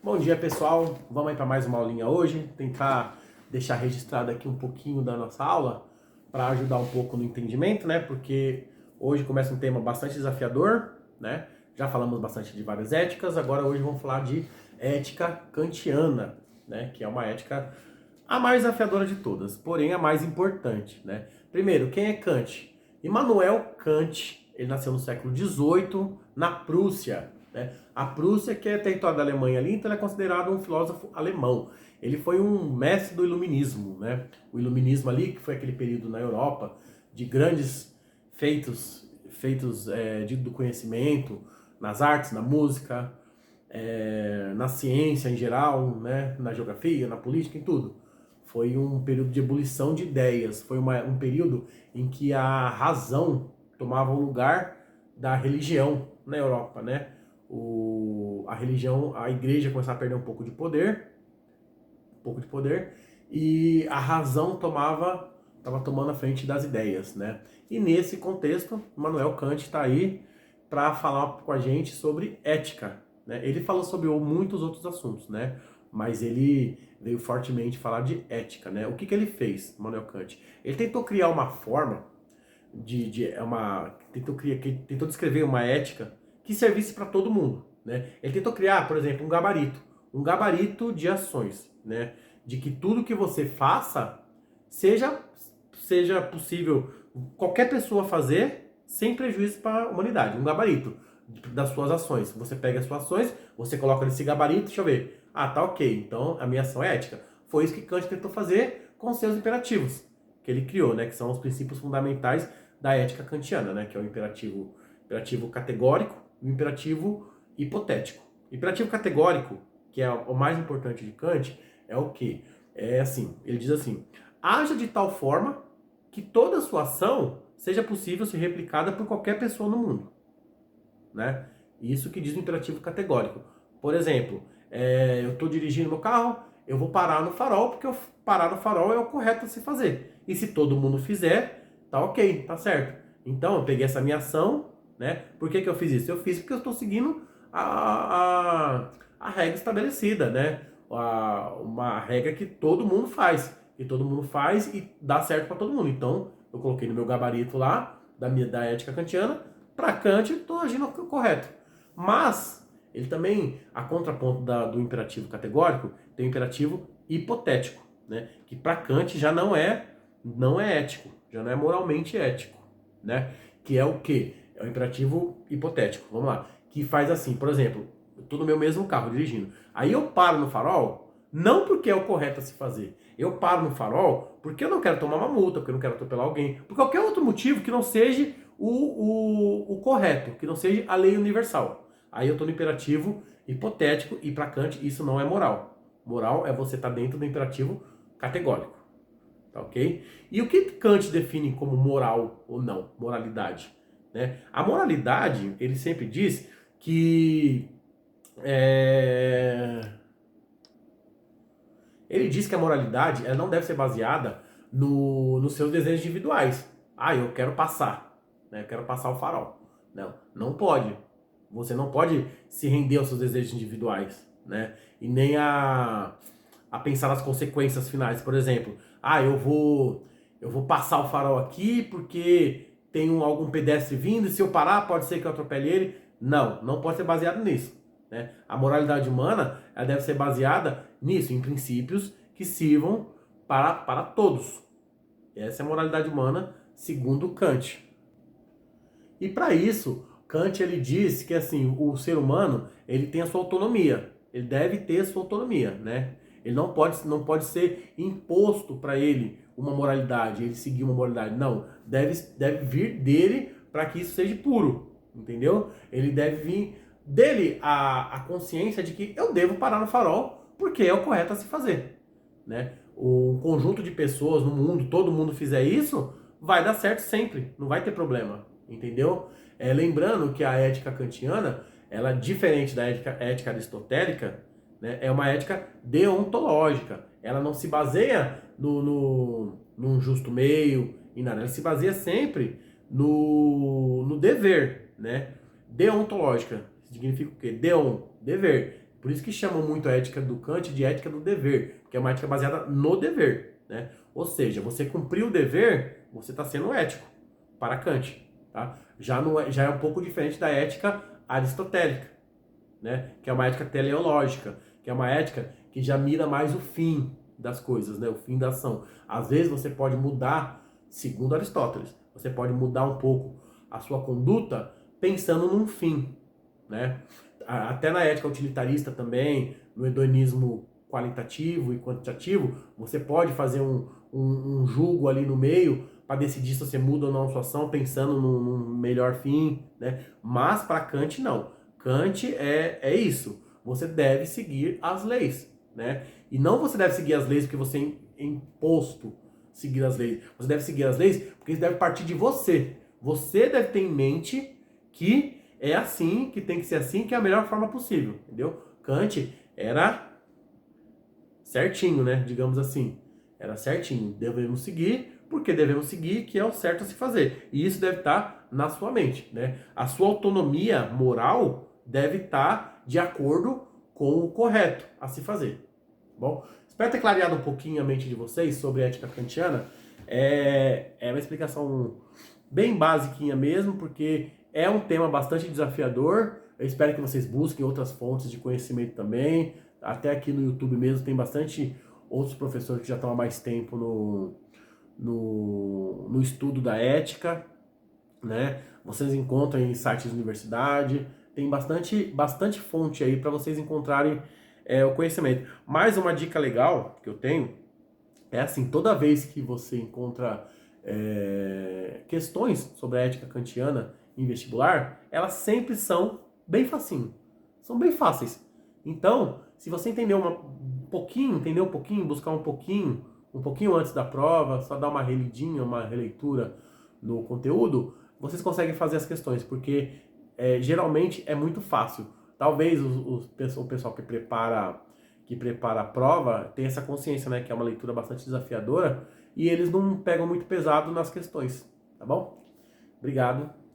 Bom dia, pessoal. Vamos aí para mais uma aulinha hoje. Tentar deixar registrado aqui um pouquinho da nossa aula para ajudar um pouco no entendimento, né? Porque hoje começa um tema bastante desafiador, né? Já falamos bastante de várias éticas, agora hoje vamos falar de ética kantiana, né? Que é uma ética a mais desafiadora de todas, porém a mais importante, né? Primeiro, quem é Kant? Immanuel Kant, ele nasceu no século XVIII na Prússia, né? A Prússia, que é território da Alemanha ali, então ele é considerado um filósofo alemão. Ele foi um mestre do iluminismo, né? O iluminismo ali, que foi aquele período na Europa de grandes feitos do conhecimento, nas artes, na música, na ciência em geral, né? Na geografia, na política, em tudo. Foi um período de ebulição de ideias, foi um período em que a razão tomava o lugar da religião na Europa, né? A religião, a igreja começava a perder um pouco de poder, e a razão estava tomando a frente das ideias, né? E nesse contexto, Immanuel Kant está aí para falar com a gente sobre ética, né? Ele falou sobre muitos outros assuntos, né? Mas ele veio fortemente falar de ética, né? O que ele fez, Immanuel Kant? Ele tentou criar uma forma tentou descrever uma ética que servisse para todo mundo, né? Ele tentou criar, por exemplo, um gabarito de ações, né? De que tudo que você faça seja possível qualquer pessoa fazer sem prejuízo para a humanidade, um gabarito das suas ações. Você pega as suas ações, você coloca nesse gabarito, deixa eu ver. Ah, tá ok, então a minha ação é ética. Foi isso que Kant tentou fazer com seus imperativos, que ele criou, né? Que são os princípios fundamentais da ética kantiana, né? Que é o imperativo categórico e o imperativo hipotético. Imperativo categórico, que é o mais importante de Kant, é o quê? É assim, ele diz assim: haja de tal forma que toda a sua ação seja possível ser replicada por qualquer pessoa no mundo, né? Isso que diz o imperativo categórico. Por exemplo, eu estou dirigindo meu carro, eu vou parar no farol, porque parar no farol é o correto a se fazer. E se todo mundo fizer, tá ok, tá certo. Então, eu peguei essa minha ação, né? Por que eu fiz isso? Eu fiz porque eu estou seguindo a regra estabelecida, né? Uma regra que todo mundo faz. E todo mundo faz e dá certo para todo mundo. Então, eu coloquei no meu gabarito lá, da ética kantiana, para Kant, estou agindo correto. Mas, ele também, a contraponto do imperativo categórico, tem o imperativo hipotético, né? Que para Kant já não é ético, já não é moralmente ético, né? Que é o quê? É o imperativo hipotético. Vamos lá. Que faz assim, por exemplo, eu estou no meu mesmo carro dirigindo. Aí eu paro no farol, não porque é o correto a se fazer. Eu paro no farol porque eu não quero tomar uma multa, porque eu não quero atropelar alguém, por qualquer outro motivo que não seja o correto, que não seja a lei universal. Aí eu estou no imperativo hipotético e para Kant isso não é moral. Moral é você estar dentro do imperativo categórico. Tá ok? E o que Kant define como moral ou não? Moralidade. Né? A moralidade, ele sempre diz que ele diz que a moralidade ela não deve ser baseada nos seus desejos individuais. Ah, eu quero passar, né? Eu quero passar o farol. Não, não pode. Você não pode se render aos seus desejos individuais, né? E nem a pensar nas consequências finais. Por exemplo, eu vou passar o farol aqui porque tem algum pedestre vindo e se eu parar pode ser que eu atropele ele. Não, não pode ser baseado nisso. Né? A moralidade humana ela deve ser baseada nisso, em princípios que sirvam para todos. Essa é a moralidade humana segundo Kant. E para isso, Kant ele diz que assim, o ser humano ele tem a sua autonomia. Ele deve ter a sua autonomia, né? Ele não pode ser imposto para ele uma moralidade, ele seguir uma moralidade. Não, deve vir dele para que isso seja puro, entendeu? Ele deve vir dele a consciência de que eu devo parar no farol porque é o correto a se fazer, né? O conjunto de pessoas no mundo, todo mundo fizer isso, vai dar certo sempre, não vai ter problema, entendeu? Lembrando que a ética kantiana, ela é diferente da ética aristotélica, né? É uma ética deontológica. Ela não se baseia num justo meio e nada. Ela se baseia sempre no dever, né? Deontológica significa o quê? Deon, dever. Por isso que chamam muito a ética do Kant de ética do dever, porque é uma ética baseada no dever, né? Ou seja, você cumprir o dever, você está sendo ético para Kant, tá? Já é um pouco diferente da ética aristotélica, né? Que é uma ética teleológica, que é uma ética que já mira mais o fim das coisas, né? O fim da ação. Às vezes você pode mudar, segundo Aristóteles, você pode mudar um pouco a sua conduta pensando num fim, né? Até na ética utilitarista também, no hedonismo qualitativo e quantitativo, você pode fazer um julgo ali no meio para decidir se você muda ou não a sua ação pensando num melhor fim, né? Mas para Kant não. Kant é isso. Você deve seguir as leis, né? E não você deve seguir as leis porque você é imposto seguir as leis. Você deve seguir as leis porque isso deve partir de você. Você deve ter em mente que é assim, que tem que ser assim, que é a melhor forma possível, entendeu? Kant era certinho, né? Digamos assim. Era certinho. Devemos seguir, porque devemos seguir, que é o certo a se fazer. E isso deve estar na sua mente, né? A sua autonomia moral deve estar de acordo com o correto a se fazer. Bom, espero ter clareado um pouquinho a mente de vocês sobre a ética kantiana. É uma explicação bem basiquinha mesmo, porque é um tema bastante desafiador. Eu espero que vocês busquem outras fontes de conhecimento também. Até aqui no YouTube mesmo tem bastante outros professores que já estão há mais tempo no estudo da ética, né? Vocês encontram em sites de universidade, tem bastante fonte aí para vocês encontrarem o conhecimento. Mais uma dica legal que eu tenho é assim, toda vez que você encontra questões sobre a ética kantiana em vestibular, elas sempre são bem facinho, são bem fáceis. Então, se você entender entender um pouquinho, buscar um pouquinho antes da prova, só dar uma relidinha, uma releitura no conteúdo, vocês conseguem fazer as questões, porque geralmente é muito fácil. Talvez o pessoal que prepara a prova tenha essa consciência, né, que é uma leitura bastante desafiadora, e eles não pegam muito pesado nas questões, tá bom? Obrigado.